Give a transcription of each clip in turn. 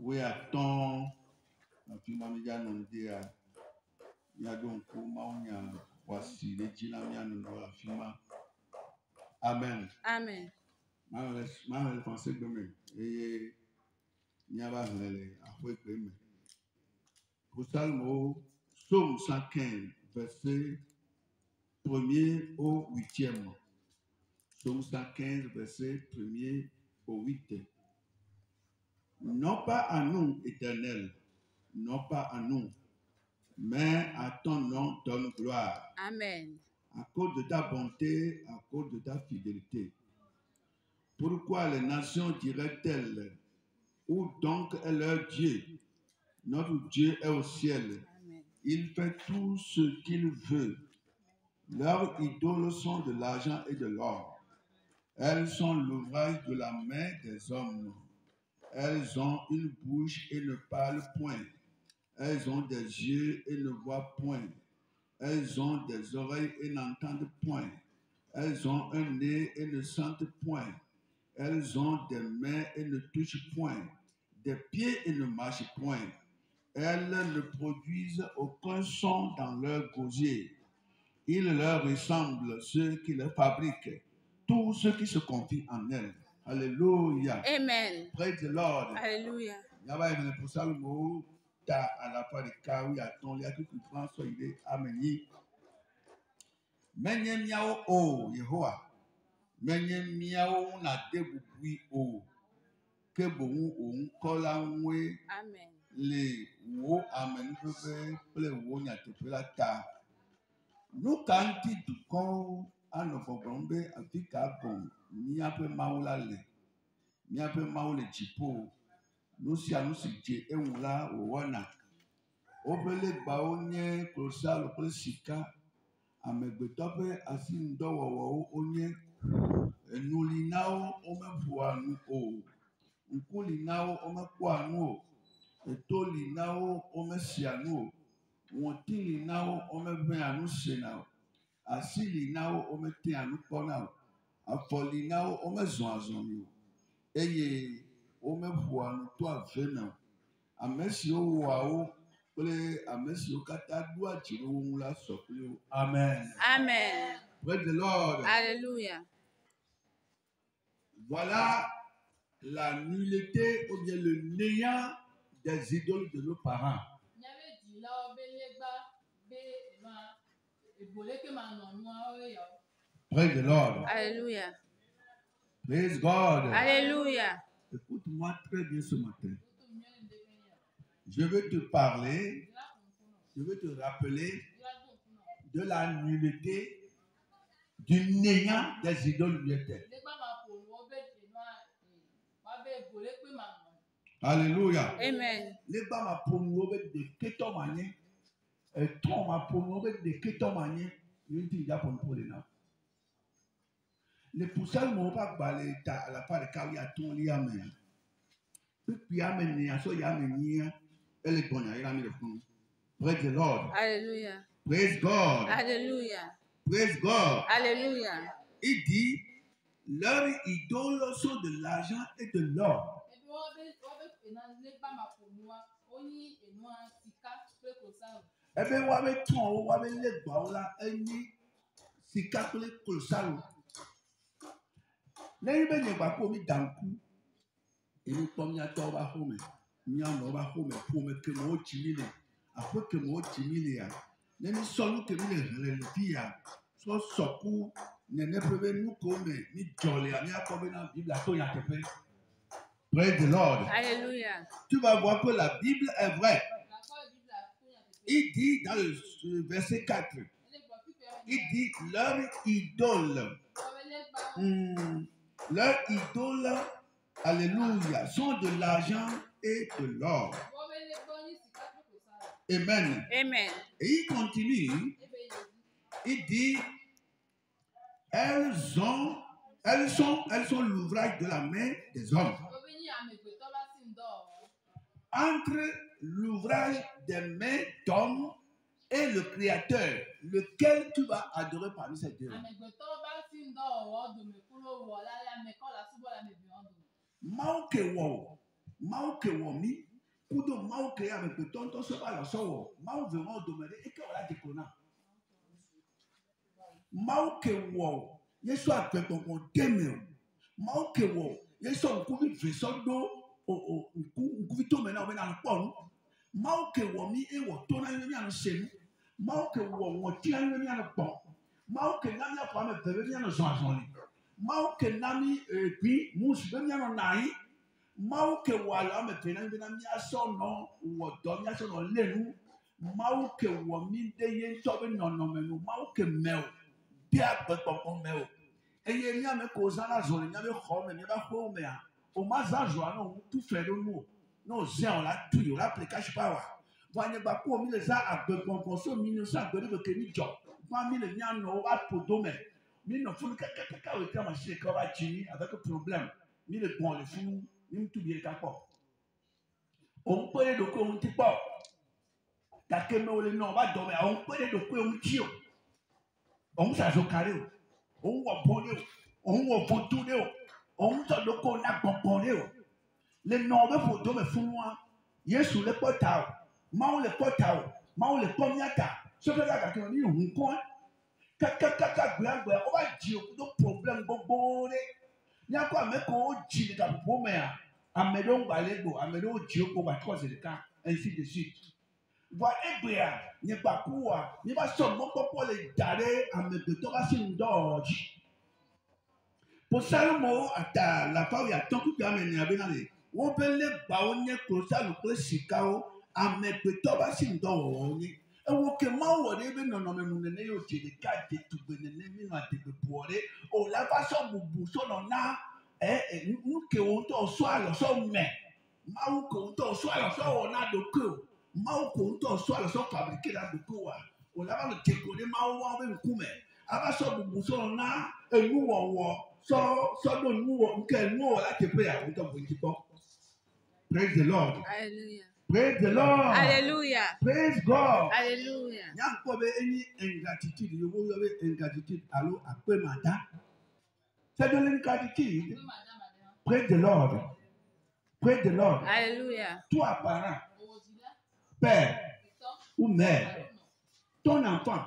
Oui, attends. La fille m'a mis à nous dire. Il y a donc comment on y a. Voici les djinamiens nous la fille. Amen. Amen. Ma pensée de me. Et il y a pas de après que me. Pour Salmo, Psaume 115, verset 1er au 8e. Psaume 115, verset 1er au 8. Non pas à nous, Éternel, non pas à nous, mais à ton nom donne gloire. Amen. À cause de ta bonté, à cause de ta fidélité. Pourquoi les nations diraient-elles, où donc est leur Dieu? Notre Dieu est au ciel. Amen. Il fait tout ce qu'il veut. Leurs idoles sont de l'argent et de l'or. Elles sont l'ouvrage de la main des hommes. Elles ont une bouche et ne parlent point. Elles ont des yeux et ne voient point. Elles ont des oreilles et n'entendent point. Elles ont un nez et ne sentent point. Elles ont des mains et ne touchent point. Des pieds et ne marchent point. Elles ne produisent aucun son dans leur gosier. Il leur ressemble ceux qui les fabriquent, tous ceux qui se confient en elles. Alléluia. Amen. Praise the Lord. Alléluia. Yaba est pour ça le mot ta à la fois de kawi à ton lia qui prend son idée ameni. Menye miao o Yehowa. Menye miao na debubui o. Que bon on kola nwe Amen. le wo amen pepe ple wo nya tepe la ta. Nous kanti du kon anofobombe afika bon miape maula le. Miape maule chipo. Nous si à nous si je eula wana. Obele gbawo nye klosa lokole sika. Amegbetope asi ndowowo onye. Enulinao omebuanu o. Nkulinao omekuanu o. Etolinao omesianu o. Wontilinao omebeanu senao. Asilinao ometeanu konao. Afolinao omezonazonio. Eye omebuanu to avena. Amesio wao kple amesio kata do atiro wo la sokle. Amen. Amen. Praise the Lord. Alléluia. Voilà la nullité ou bien le néant des idoles de nos parents. Praise the Lord. Alléluia. Praise God. Alléluia. Écoute-moi très bien ce matin. Je vais te parler, je vais te rappeler de la nullité, du néant des idoles vietelles. Alléluia. Amen. Les bas ma pomme de ketomanie, et ton ma pomme de ketomanie, une petite japon pour les nains. Les poussins m'ont pas balé à la part de Kawi à ton liamen. Puis amené à so yamenia, elle est bonne, elle a mis le fond. Praise the Lord. Alléluia. Praise God. Alléluia. Praise God. Alléluia. Il dit, leurs idoles sont de l'argent et de l'or. Eh bien, on va tout, on va les bois là, si quatre les colossales. Les gens ne va pas mettre dans le coup. Et nous sommes à Toba Home. Nous sommes à Home pour me que moi timide. Après que moi timide, nous sommes que nous les filles. Soit sokou, ne peut nous comme ni jolly, ni à comme dans la Bible à toi y a fait. Praise the Lord. Alléluia. Tu vas voir que la Bible est vraie. Il dit dans le verset 4, il dit leur idole, alléluia, sont de l'argent et de l'or. Amen. Amen. Et il continue, il dit, elles sont l'ouvrage de la main des hommes. Entre l'ouvrage des mains d'hommes et le Créateur, lequel tu vas adorer parmi ces deux. Mauke wo mi, Kudo mau ke avec le tonton se va la sowo. Mau verra demander et que voilà décona. Mau ke wo. Yesu akwe kon teme. Mau ke wo. Yesu nkubi vesodo o nkubi to mena o mena no pon. Mau ke wo mi e wo to na mi anu semu. Mau ke wo ti anu mi anu pon. Mau ke na mi afa me bebe mi anu zonzon ni. Mau ke na mi bi mus be mi anu nai. Mau ke wo ala me pe na mi aso no wo do mi aso no lenu. Mau ke wo mi de ye to be no no menu. Mau ke meo. Dia be pon meo. Eye mi ame ko zana zoni mi ame xɔ me mi ba xɔ me a o ma zan zoa no tu fɛ do nu no zan o la tu yi o la application pa wa va nye ba ko mi le za agbe gbɔngbɔn so mi no sa agbe de ke mi dzɔ va mi le nya no wa po do me mi no funu kaka o ta ma se ka wa dzi avec problème mi le gbɔn le funu mi tu bi ka kpɔ o n pe do ko o ti kpɔ gake me o le nɔ o ba dɔ me o n pe do ko o ti o o n sa zo kari o. Òun wọ̀ bọ́lé o, òun wọ̀ bọ́dúlé o, òun tọ̀ lóko ná gbọ̀ngbọ̀nlé o. Le nà ọ̀bẹ fòdó mẹ fún wa. Yéṣu lè pọ̀ ta o, máa lè pọ̀ ta o, máa lè pọ̀ míàkà. Sọ́kẹ́ ká kàkiri ní ìhùn kọ́. Kàkàkàkà gbìyàngbìyà, ó bá jì òkú tó problem gbogbo rẹ̀. Ní akọ àmẹ́kọ̀ọ́ ó jì ní kàpùpù mẹ́ à. Àmẹ́dó ń gbàlẹ́ gbò, àmẹ́dó ó jì òkú wà kọ́ ọ̀sẹ̀ ká ainsi de suite. Vɔ egbea nye gbakua mi va sɔ mɔkpɔkpɔ le da ɖe amegbetɔ va si ŋdɔ dzi. Posalmɔwo ata lafawo atɔ kuku ame nea bena le woƒe legbawo nye klosalo kple sikawo amegbetɔ va si ŋdɔ wɔwɔ nye. Ewo ke mawo wɔ ɖe ebe nɔnɔme nu nene yio dze ɖeka de tugbe nene mi nɔ adegbe ƒoɔ ɖe o la va sɔ bubu sɔ nɔ na nu ke wo ŋutɔ sɔ alɔ sɔ mɛ mawu ke wo ŋutɔ sɔ alɔ sɔ wɔ na ɖoke o. Mawu ko ŋutɔ sɔ alɔ sɔ fabrike la ɖoko wa o la va le teko ɖe mawu wa ƒe ŋkume ava sɔ bubu sɔ na enuwɔwɔ sɔ ɖo nuwɔ nke nuwɔ la teƒe ya ŋutɔ bo ŋuti kpɔ. Praise the Lord. Hallelujah. Praise the Lord. Hallelujah. Praise God. Hallelujah. Nyankpɔ be enyi ingratitude yowo yɔ be ingratitude alo akpemada. C'est de l'ingratitude. Praise the Lord. Praise the Lord. Hallelujah. Toi parent. Père ou mère, ton enfant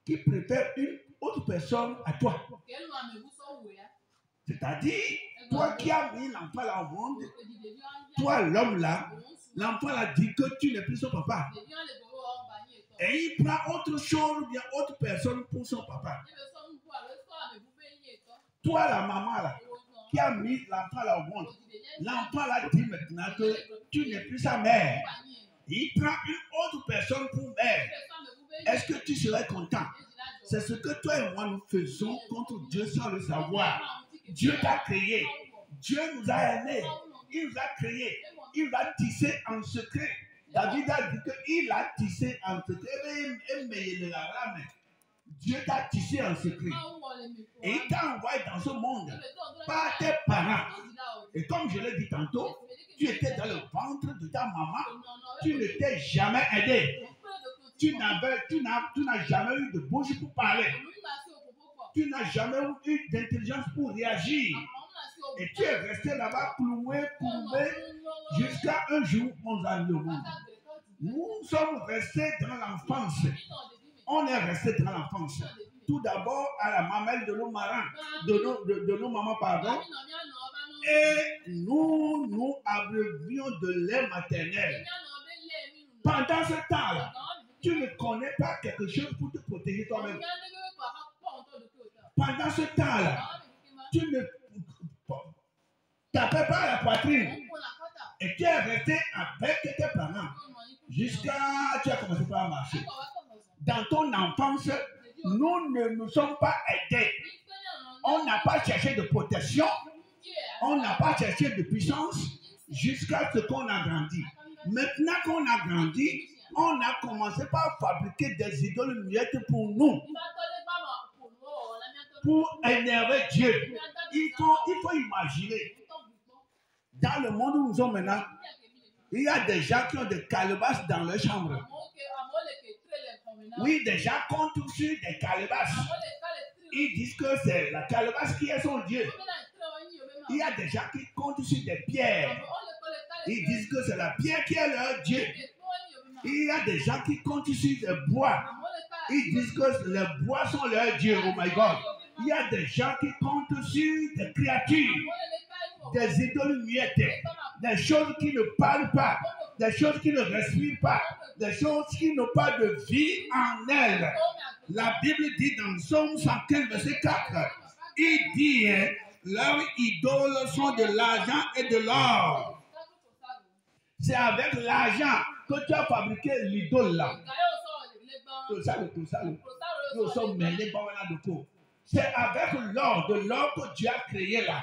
qui préfère une autre personne à toi. C'est-à-dire, toi qui as mis l'enfant là au monde, toi l'homme là, l'enfant là dit que tu n'es plus son papa. Et il prend autre chose ou bien autre personne pour son papa. Toi la maman là, qui a mis l'enfant là au monde, l'enfant là dit maintenant que tu n'es plus sa mère. Il prend une autre personne pour mère. Est-ce que tu serais content? C'est ce que toi et moi nous faisons contre Dieu sans le savoir. Dieu t'a créé. Dieu nous a aimés. Il nous a créés. Il nous a tissé en secret. David a dit qu'il a tissé en secret. Dieu t'a tissé en secret. Et il t'a envoyé dans ce monde par tes parents. Et comme je l'ai dit tantôt, tu étais dans le ventre de ta maman. Tu ne t'es jamais aidé. Tu n'as jamais eu de bouche pour parler. Tu n'as jamais eu d'intelligence pour réagir. Et tu es resté là-bas cloué, courbé, jusqu'à un jour où on a le monde. Nous sommes restés dans l'enfance. On est resté dans l'enfance. Tout d'abord à la mamelle de nos marins, de nos mamans, pardon. Et nous abrévions de lait maternel. Pendant ce temps-là, tu ne connais pas quelque chose pour te protéger toi-même. Pendant ce temps-là, tu ne tapais pas la poitrine. Et tu es resté avec tes parents jusqu'à tu as commencé à marcher. Dans ton enfance, nous ne nous sommes pas aidés. On n'a pas cherché de protection. On n'a pas cherché de puissance jusqu'à ce qu'on a grandi. Maintenant qu'on a grandi, on a commencé par fabriquer des idoles muettes pour nous. Pour énerver Dieu. Il faut imaginer. Dans le monde où nous sommes maintenant, il y a des gens qui ont des calebasses dans leur chambre. Oui, des gens comptent sur des calebasses. Ils disent que c'est la calebasse qui est son Dieu. Il y a des gens qui comptent sur des pierres. Ils disent que c'est la pierre qui est leur Dieu. Il y a des gens qui comptent sur les bois. Ils disent que les bois sont leur Dieu. Oh my God. Il y a des gens qui comptent sur des créatures, des idoles muettes, des choses qui ne parlent pas, des choses qui ne respirent pas, des choses qui n'ont pas de vie en elles. La Bible dit dans Psaume 115, verset 4, il dit, leurs idoles sont de l'argent et de l'or. C'est avec l'argent que tu as fabriqué l'idole là. C'est avec l'or, de l'or que Dieu a créé là.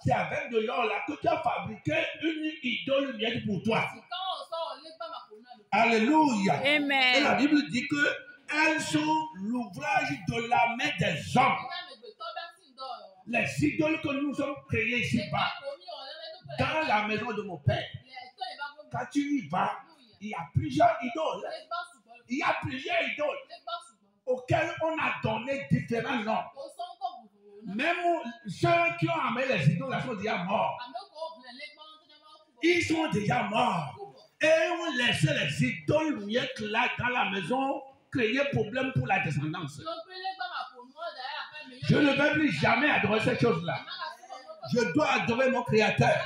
C'est avec de l'or là que tu as fabriqué une idole miette pour toi. Alléluia. Amen. Et la Bible dit que elles sont l'ouvrage de la main des hommes. Les idoles que nous sommes créés ici-bas, dans la maison de mon père, quand tu y vas, il y a plusieurs idoles. Il y a plusieurs idoles auxquelles on a donné différents noms. Même ceux qui ont amené les idoles là sont déjà morts. Ils sont déjà morts. Et on laissait les idoles miettes là dans la maison créer problème pour la descendance. Je ne vais plus jamais adorer ces choses-là. Je dois adorer mon Créateur.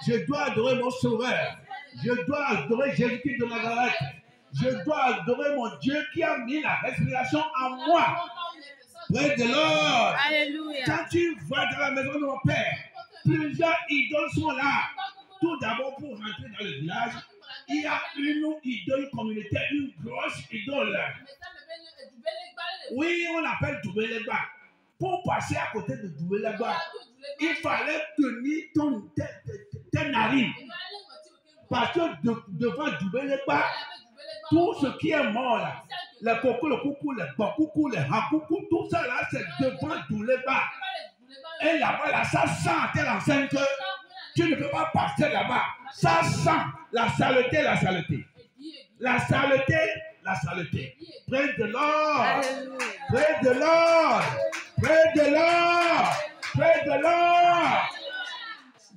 Je dois adorer mon Sauveur. Je dois adorer Jésus-Christ de Nazareth. Je dois adorer mon Dieu qui a mis la respiration en moi. Praise the Lord. Alléluia. Quand tu vas dans la maison de mon père, plusieurs idoles sont là. Tout d'abord, pour rentrer dans le village, il y a une idole communautaire, une grosse idole. Oui, on appelle Doubelegba. Pour passer à côté de Doubelegba, il fallait tenir tes narines. Parce que devant Doubelegba, tout ce qui est mort là, les cocos, le coucou, les bakoukou, les hakoukou, tout ça là, c'est devant Doubelegba. Et là-bas, là, ça sent tel enceinte que tu ne peux pas passer là-bas. Ça sent la saleté, la saleté. La saleté, la saleté. Praise the Lord. Praise the Lord. Praise the Lord. Praise the Lord.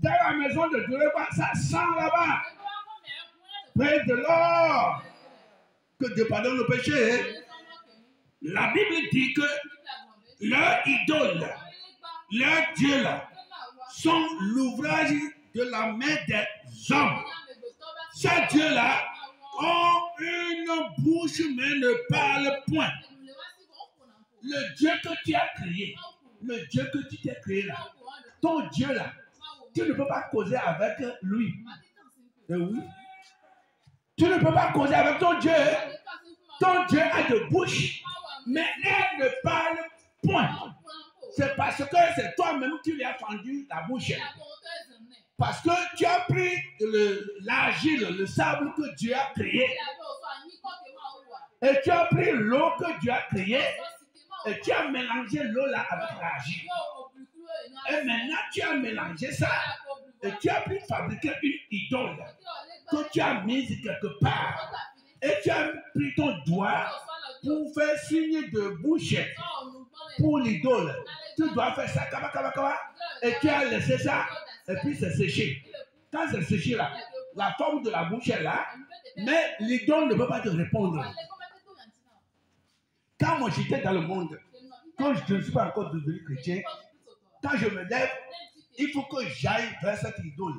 Dans la maison de Doubelegba, ça sent là-bas. Praise the Lord. Que Dieu pardonne le péché. La Bible dit que leurs idoles, leurs dieux là, sont l'ouvrage de la main des hommes. Ces dieux-là ont une bouche mais ne parlent point. Le Dieu que tu as créé, le Dieu que tu t'es créé là, ton Dieu là, tu ne peux pas causer avec lui. Et oui. Tu ne peux pas causer avec ton Dieu. Ton Dieu a de bouche, mais elle ne parle point. C'est parce que c'est toi-même qui lui as fendu la bouche. Parce que tu as pris l'argile, le sable que Dieu a créé. Et tu as pris l'eau que Dieu a créée. Et tu as mélangé l'eau là avec l'argile. Et maintenant tu as mélangé ça. Et tu as pu fabriquer une idole que tu as mise quelque part. Et tu as pris ton doigt pour faire signe de bouche pour l'idole. Tu dois faire ça, kaba, kaba, kaba, et tu as laissé ça, et puis c'est séché. Quand c'est séché là, la forme de la bouche est là, mais l'idole ne peut pas te répondre. Quand moi j'étais dans le monde, quand je ne suis pas encore devenu chrétien, quand je me lève, il faut que j'aille vers cette idole.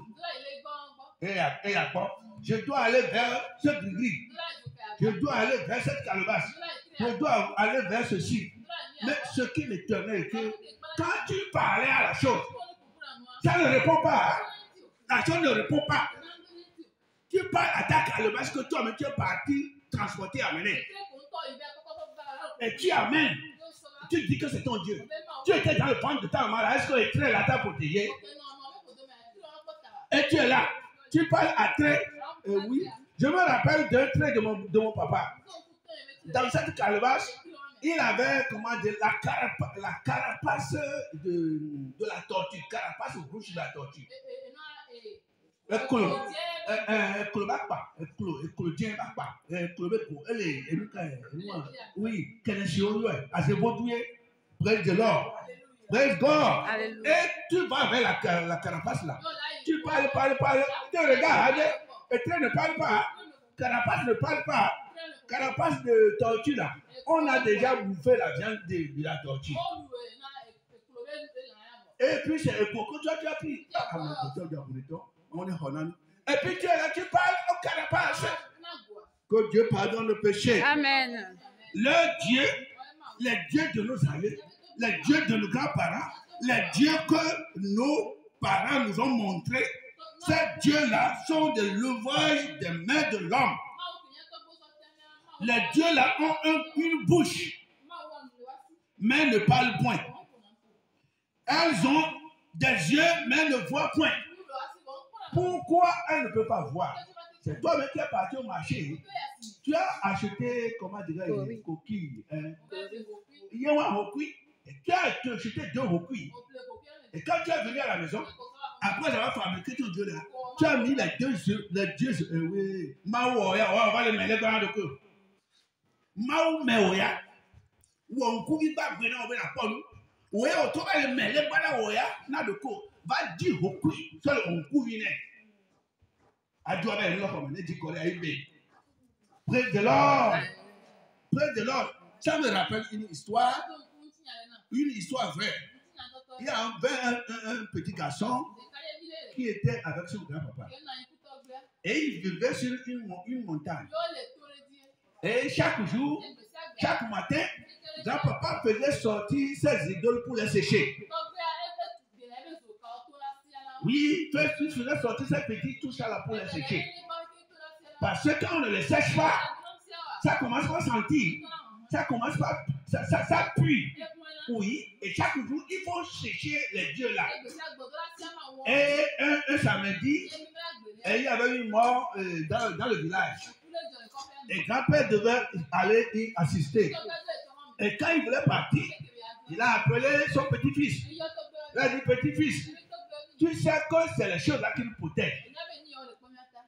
Et à quoi? Je dois aller vers ce gris. Je dois aller vers cette calebasse. Je dois aller vers ceci. Mais ce qui m'étonnait est que quand tu parlais à la chose, ça ne répond pas. La chose ne répond pas. Tu parles à ta calebasse que toi-même tu es parti transporter, amener. Et tu amènes. Tu dis que c'est ton Dieu. Tu étais dans le ventre de ta maman. Est-ce que trait là t'a protégé? Et tu es là. Tu parles à trait. Oui. Je me rappelle d'un trait de mon papa. Dans cette calebasse, il avait, comment dire, la carapace de la tortue. Carapace rouge de la tortue. Oui, praise the Lord. Praise God. Et tu vas vers la carapace là. Tu parles, tu regardes, et tu ne parles pas. Carapace ne parle pas. Carapace de tortue là. On a déjà bouffé la viande de la tortue. Et puis c'est le coco, toi tu as pris. On est honoré. Et puis tu es là, tu parles au carapace. Que Dieu pardonne le péché. Amen. Le Dieu, les dieux de nos aïeux, les dieux de nos grands-parents, les dieux que nos parents nous ont montrés, ces dieux-là sont de l'ouvrage des mains de l'homme. Les dieux-là ont une bouche, mais ne parlent point. Elles ont des yeux, mais ne voient point. Pourquoi elles ne peuvent pas voir? C'est toi-même qui es parti au marché. Tu as acheté, comment dirais-je, une coquille. Il y a un roquille. Et tu as acheté 2 roquilles. Et quand tu es venu à la maison, après avoir fabriqué ton dieu là, tu as mis les dieux, oui, Maouoya, on va les mêler dans le cœur. Maou Meoya, ou on couille pas, on va la pomme. Oui, on trouve les mêler dans la Oya, dans le cœur. Va dire roquille, seul on couille. Adieu avec l'autre, on dit qu'on est aimé. Praise the Lord. Praise the Lord. Ça me rappelle une histoire vraie. Il y a un petit garçon qui était avec son grand-papa. Et il vivait sur une montagne. Et chaque jour, chaque matin, grand-papa faisait sortir ses idoles pour les sécher. Oui, il faisait sortir ses petits touches là pour les sécher. Parce que quand on ne les sèche pas, ça commence pas à sentir. Ça commence pas, ça pue. Oui, et chaque jour, il faut sécher les dieux là. Et un samedi, il y avait une mort dans le village. Et grand-père devait aller y assister. Et quand il voulait partir, il a appelé son petit-fils. Il a dit, petit-fils, tu sais que c'est les choses là qui nous protègent.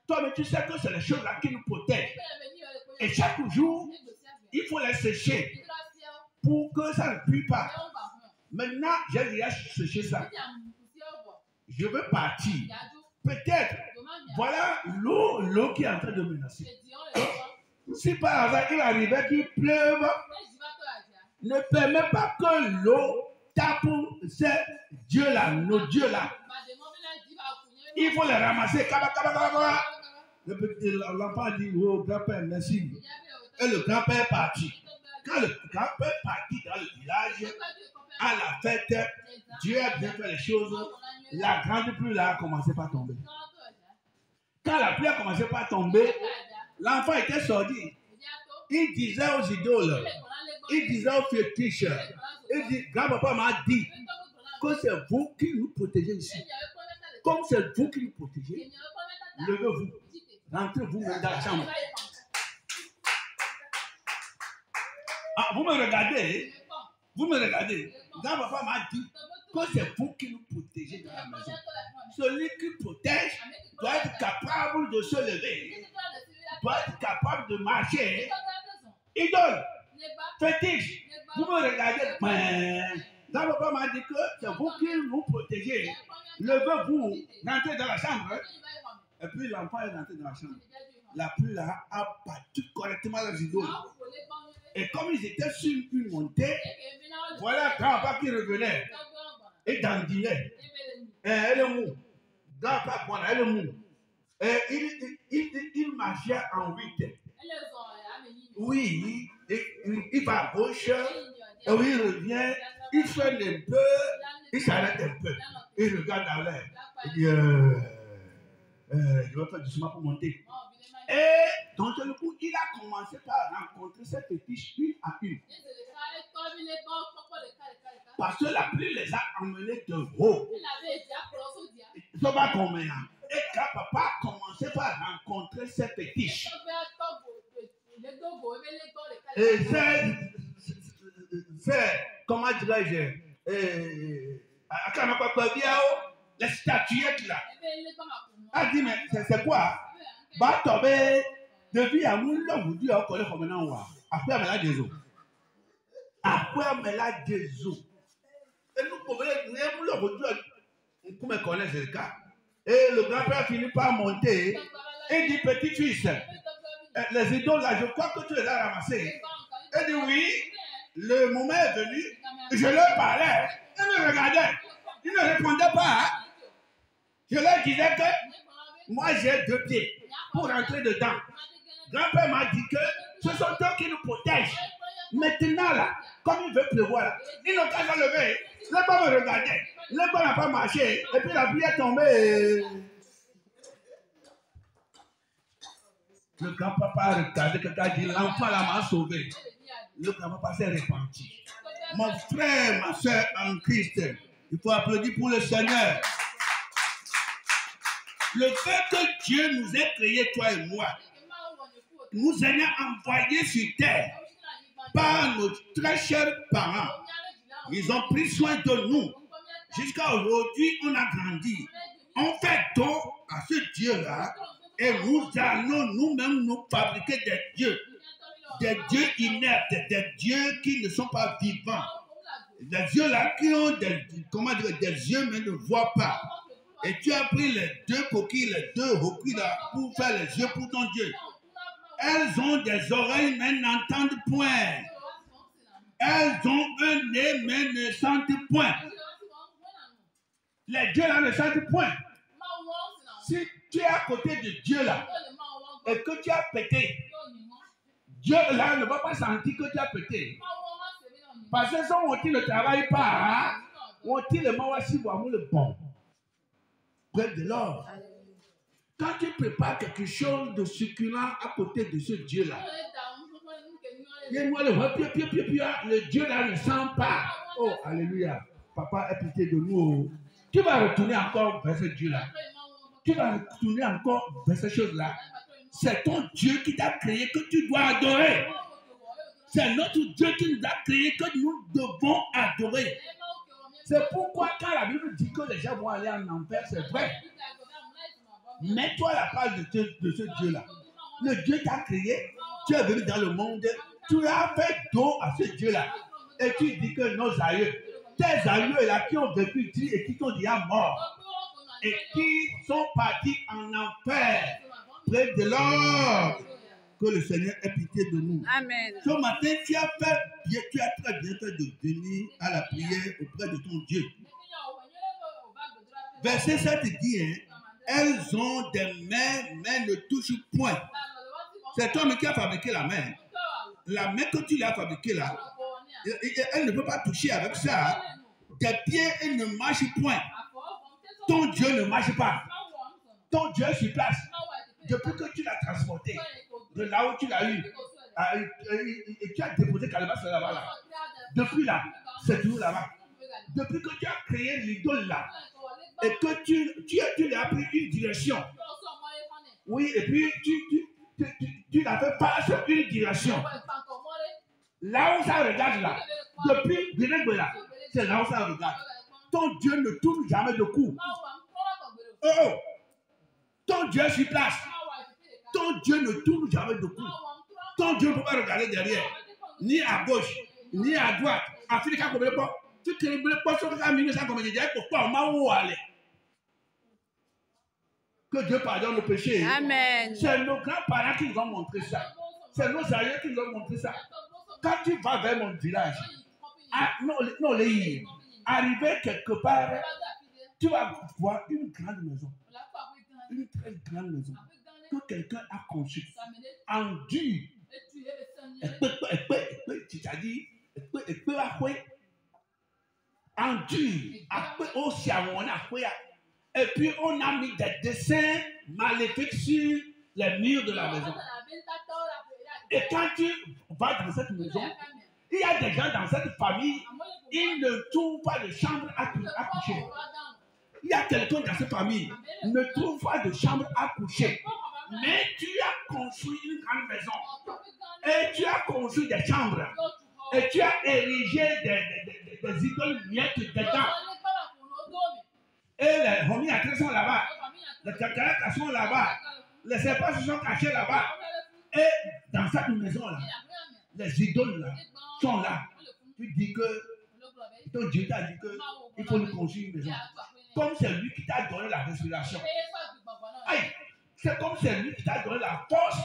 Toi, mais tu sais que c'est les choses là qui nous protègent. Et chaque jour, il faut les sécher pour que ça ne pue pas. Maintenant, j'ai déjà séché ça. Je veux partir. Peut-être, voilà l'eau qui est en train de menacer. Si par hasard il arrivait qu'il pleuve, ne permet pas que l'eau tape ces dieux-là, nos dieux-là. Il faut les ramasser. L'enfant dit, oh grand-père, merci. Et le grand-père est parti. Quand le grand-père est parti dans le village, à la fête, Dieu a bien fait les choses. La grande pluie là a commencé par tomber. Quand la pluie a commencé par tomber, l'enfant était sorti. Il disait aux idoles, il disait aux fétiches, il dit, grand-papa m'a dit que c'est vous qui nous protégez ici. Comme c'est vous qui nous protégez, levez-vous, rentrez-vous dans la chambre. Ah, vous me regardez, grand-papa m'a dit que c'est vous qui nous protégez dans la maison. Celui qui protège doit être capable de se lever, doit être capable de marcher. Idole, fétiche, vous me regardez, grand-papa m'a dit que c'est vous qui nous protégez. Levez-vous, rentrez dans la chambre. Et puis l'enfant est rentré dans la chambre. La pluie là a battu correctement les idoles. Et comme ils étaient sur une montée, voilà grand-papa qui revenait et dandinait. Elle est mou. Grand-papa, elle est mou. Et il marchait en 8. Oui, il va à gauche, et oui, il revient, il freine un peu, il s'arrête un peu, il regarde dans l'air. Il dit, je vais faire doucement pour monter. Et donc, le coup, il a commencé par rencontrer ces fétiches une à une. Parce que la pluie les a emmenés de haut. Ils sont pas combien. Et quand papa a commencé par rencontrer ces fétiches. Et c'est comment dirais-je, les statuettes là. Elle dit, mais c'est quoi? Bah, tomber, depuis à mon là, vous dites, on connaît comme maintenant, après, on a des eaux. Après, on a des eaux. Et nous, pour venir, nous, là, vous dites, on peut me connaître ce cas. Et le grand-père finit par monter. Il dit, petit-fils, les idoles là, je crois que tu les as ramassés. Il dit, oui, le moment est venu, je leur parlais, ils me regardaient, ils ne répondaient pas. Hein. Je leur disais que moi j'ai 2 pieds pour rentrer dedans. Grand-père m'a dit que ce sont eux qui nous protègent. Maintenant là, comme il veut pleuvoir là, ils n'ont qu'à se lever. Le pas me regardait, le pas n'a pas marché, et puis la pluie est tombée. Le grand-papa a regardé quelqu'un a dit, l'enfant là m'a sauvé. Le grand-papa s'est repenti. Mon frère, ma soeur en Christ, il faut applaudir pour le Seigneur. Le fait que Dieu nous ait créés, toi et moi, nous ayant envoyés sur terre par nos très chers parents, ils ont pris soin de nous. Jusqu'à aujourd'hui, on a grandi. On fait don à ce Dieu-là et nous allons nous-mêmes nous fabriquer des dieux inertes, des dieux qui ne sont pas vivants. Des dieux-là qui ont des yeux mais ne voient pas. Et tu as pris les 2 coquilles, les 2 hoquilles là pour faire les yeux pour ton Dieu. Elles ont des oreilles mais n'entendent point. Elles ont un nez mais ne sentent point. Les dieux là ne sentent point. Si tu es à côté de Dieu là et que tu as pété, Dieu là ne va pas sentir que tu as pété. Parce que son outil ne travaille pas. Outil le mawasi boamou le bon. Près de l'or. Quand tu prépares quelque chose de succulent à côté de ce Dieu là, le Dieu là ne sent pas. Oh, alléluia. Papa, aie pitié de nous. Tu vas retourner encore vers ce Dieu là. Tu vas retourner encore vers ces choses là. C'est ton Dieu qui t'a créé que tu dois adorer. C'est notre Dieu qui nous a créé que nous devons adorer. C'est pourquoi quand la Bible dit que les gens vont aller en enfer, c'est vrai. Mets-toi à la place de ce Dieu-là. Le Dieu t'a créé, tu es venu dans le monde, tu as fait don à ce Dieu-là. Et tu dis que nos aïeux, tes aïeux là qui ont vécu et qui sont déjà morts, et qui sont partis en enfer, près de l'or. Que le Seigneur ait pitié de nous. Amen. Ce matin, tu as très bien fait de venir à la prière auprès de ton Dieu. Verset 7 dit, hein, elles ont des mains, mais ne touchent point. C'est toi qui as fabriqué la main. La main que tu l'as fabriquée là, elle ne peut pas toucher avec ça. Tes pieds, elles ne marchent point. Ton Dieu ne marche pas. Ton Dieu est sur place. Depuis que tu l'as transporté, de là où tu l'as eu, et tu as déposé Calebasse là-bas, là. Depuis là, c'est toujours là-bas. Depuis que tu as créé l'idole là, et que tu lui as pris une direction. Oui, et puis tu l'as fait passer une direction. Là où ça regarde là, depuis Birengue là, c'est là où ça regarde. Ton Dieu ne tourne jamais de coup. Oh! Ton Dieu est sur place. Ton Dieu ne tourne jamais de coup. Ton Dieu ne peut pas regarder derrière, ni à gauche, ni à droite. Africa comme le port. Tu crées le port sur le 1900 comme je disais, pourquoi on m'a où aller? Que Dieu pardonne le péché. Amen. C'est nos grands-parents qui nous ont montré ça. C'est nos aïeux qui nous ont montré ça. Quand tu vas vers mon village, arriver quelque part, tu vas voir une grande maison. Une très grande maison que quelqu'un a conçue en dur. C'est-à-dire, en dur. Et puis on a mis des dessins maléfiques sur les murs de la maison. Et quand tu vas dans cette maison, il y a des gens dans cette famille, ils ne trouvent pas de chambre à coucher. Il y a quelqu'un dans cette famille qui ne trouve pas de chambre à coucher. Mais tu as construit une grande maison. Et tu as construit des chambres. Et tu as érigé des idoles miettes dedans. Et les homiatrices sont là-bas. Les cacarettes sont là-bas. Les serpents se sont cachés là-bas. Et dans cette maison-là, les idoles là sont là. Tu dis que ton Dieu t'a dit qu'il faut nous construire une maison. comme c'est lui qui t'a donné la respiration. Aïe, c'est comme c'est lui qui t'a donné la force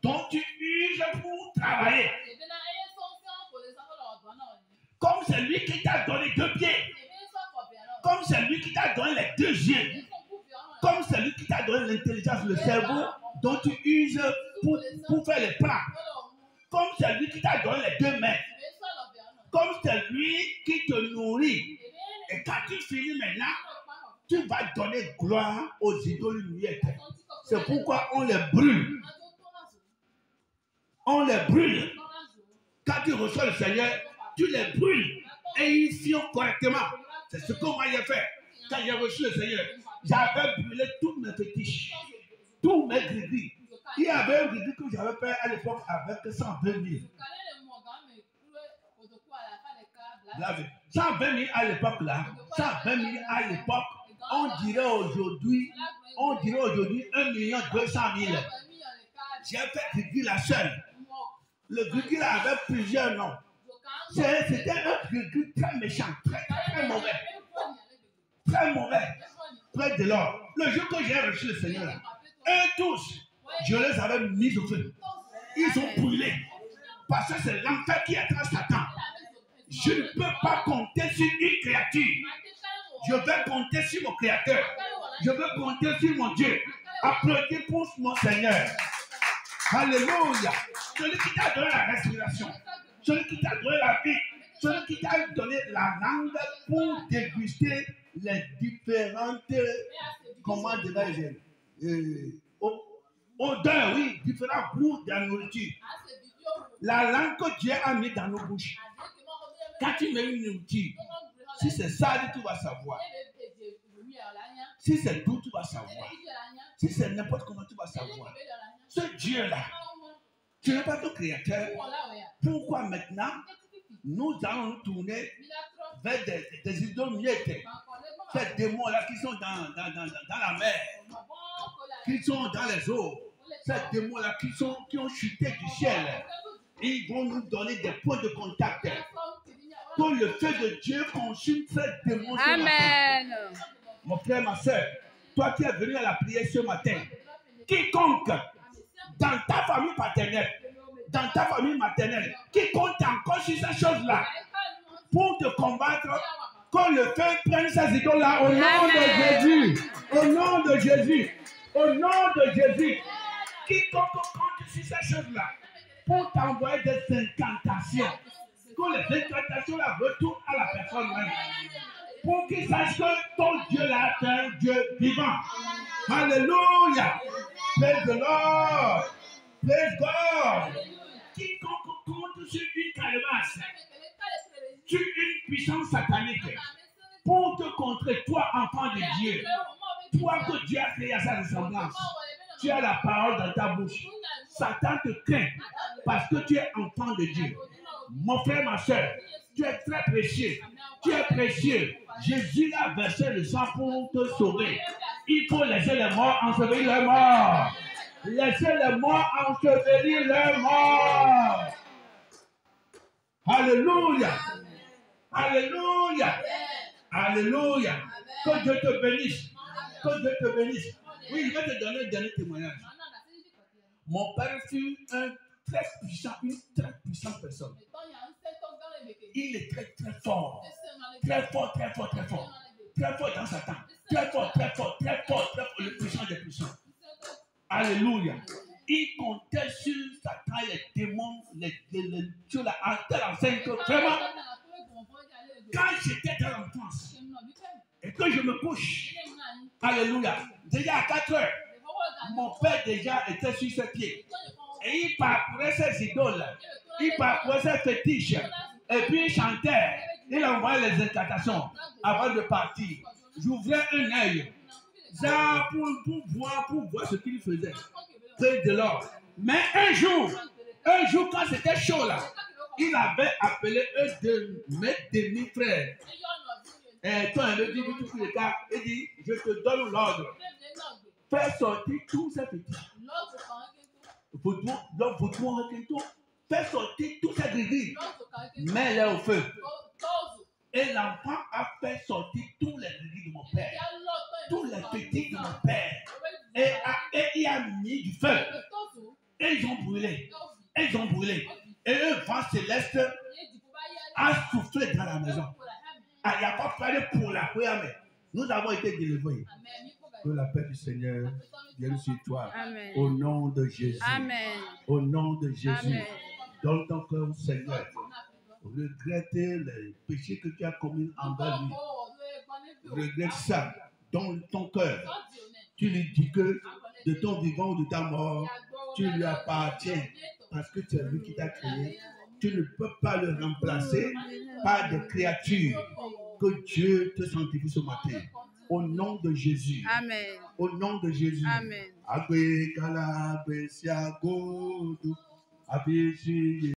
dont tu uses pour travailler. Comme c'est lui qui t'a donné 2 pieds. Comme c'est lui qui t'a donné les 2 yeux. Comme c'est lui qui t'a donné l'intelligence, le cerveau dont tu uses pour faire les plans. Comme c'est lui qui t'a donné les 2 mains. Comme c'est lui qui te nourrit. Et quand tu finis maintenant, tu vas donner gloire aux idoles muettes. C'est pourquoi on les brûle. On les brûle. Quand tu reçois le Seigneur, tu les brûles. Et ils font correctement. C'est ce que moi j'ai fait. Quand j'ai reçu le Seigneur, j'avais brûlé tous mes fétiches. Tous mes gris-gris. Il y avait un gris que j'avais fait à l'époque avec 120 000. 120 000 à l'époque là. 120 000 à l'époque. On dirait aujourd'hui 1 200 000. J'ai fait gris-gris la seule. Le gris-gris là avait plusieurs noms. C'était un gris-gris très méchant, très mauvais. Très mauvais. Près de l'or. Le jour que j'ai reçu le Seigneur, eux tous, je les avais mis au feu. Ils ont brûlé. Parce que c'est l'enfer qui attrape Satan. Je ne peux pas compter sur une créature. Je vais compter sur mon Créateur. Je veux compter sur mon Dieu. Applaudis pour mon Seigneur. Alléluia. Celui qui t'a donné la respiration. Celui qui t'a donné la vie. Celui qui t'a donné la langue pour déguster les différentes, comment dirais-je, odeurs, oui, différents goûts de la nourriture. La langue que Dieu a mis dans nos bouches. Quand tu mets une nourriture, si c'est salé, tu vas savoir. Si c'est doux, tu vas savoir. Si c'est n'importe comment, tu vas savoir. Ce Dieu-là, tu n'es pas ton créateur. Pourquoi maintenant, nous allons nous tourner vers des idoles muettes? Ces démons-là qui sont dans la mer, qui sont dans les eaux, ces démons-là qui ont chuté du ciel, ils vont nous donner des points de contact. Que le feu de Dieu consume ces démons. Amen. Mon frère, ma soeur, toi qui es venu à la prière ce matin, quiconque dans ta famille paternelle, dans ta famille maternelle, quiconque encore sur ces choses-là, pour te combattre, que le feu prenne ces idoles-là au nom de Jésus. Au nom de Jésus. Au nom de Jésus. Quiconque compte sur ces choses-là, pour t'envoyer des incantations, que les incantations-là retournent à la personne même. Pour qu'il sache que ton Dieu-là est un Dieu vivant. Alléluia. Praise the Lord. Praise God. Quiconque compte sur une calebasse, sur une puissance satanique, pour te contrer, toi, enfant de Dieu, toi que Dieu a créé à sa ressemblance, tu as la parole dans ta bouche. Satan te craint parce que tu es enfant de Dieu. Mon frère, ma soeur, tu es très précieux. Tu es précieux. Jésus a versé le sang pour te sauver. Il faut laisser les morts ensevelir leurs morts. Laissez les morts ensevelir leurs morts. Alléluia. Alléluia. Alléluia. Que Dieu te bénisse. Que Dieu te bénisse. Oui, je vais te donner un dernier témoignage. Mon père fut une très puissante personne. Il est très fort. Très fort. Très fort dans Satan. Très fort. Le puissant des puissants. Alléluia. Il comptait sur Satan, les démons, sur la enseigne que vraiment, quand j'étais dans l'enfance et que je me couche, alléluia, déjà à 4 heures, mon père déjà était sur ses pieds. Et il parcourait ses idoles, il parcourait ses fétiches, et puis il chantait, il envoyait les incantations avant de partir. J'ouvrais un œil, pour voir ce qu'il faisait. Près de l'or. Mais un jour, quand c'était chaud là, il avait appelé un de mes demi-frères. Et quand il me dit tout le cas, il dit, je te donne l'ordre. Fais sortir tous ces petits. Fais sortir tous ces gris. Mets-les au feu. Et l'enfant a fait sortir tous les gris de mon père. tous les petits de mon père. Et il a mis du feu. Et ils ont brûlé. Et ils ont brûlé. Et un vent céleste a soufflé dans la maison. Ah, il n'y a pas fallu pour la prière, mais nous avons été délivrés. Que la paix du Seigneur vienne sur toi. Amen. Au nom de Jésus. Amen. Au nom de Jésus. Amen. Donne ton cœur au Seigneur. Regrette les péchés que tu as commis envers lui. Regrette ça. Donne ton cœur. Tu lui dis que de ton vivant ou de ta mort, tu lui appartiens parce que c'est lui qui t'a créé. Tu ne peux pas le remplacer par des créatures. Que Dieu te sanctifie ce matin. Au nom de Jésus. Amen. Au nom de Jésus. Amen. Amen.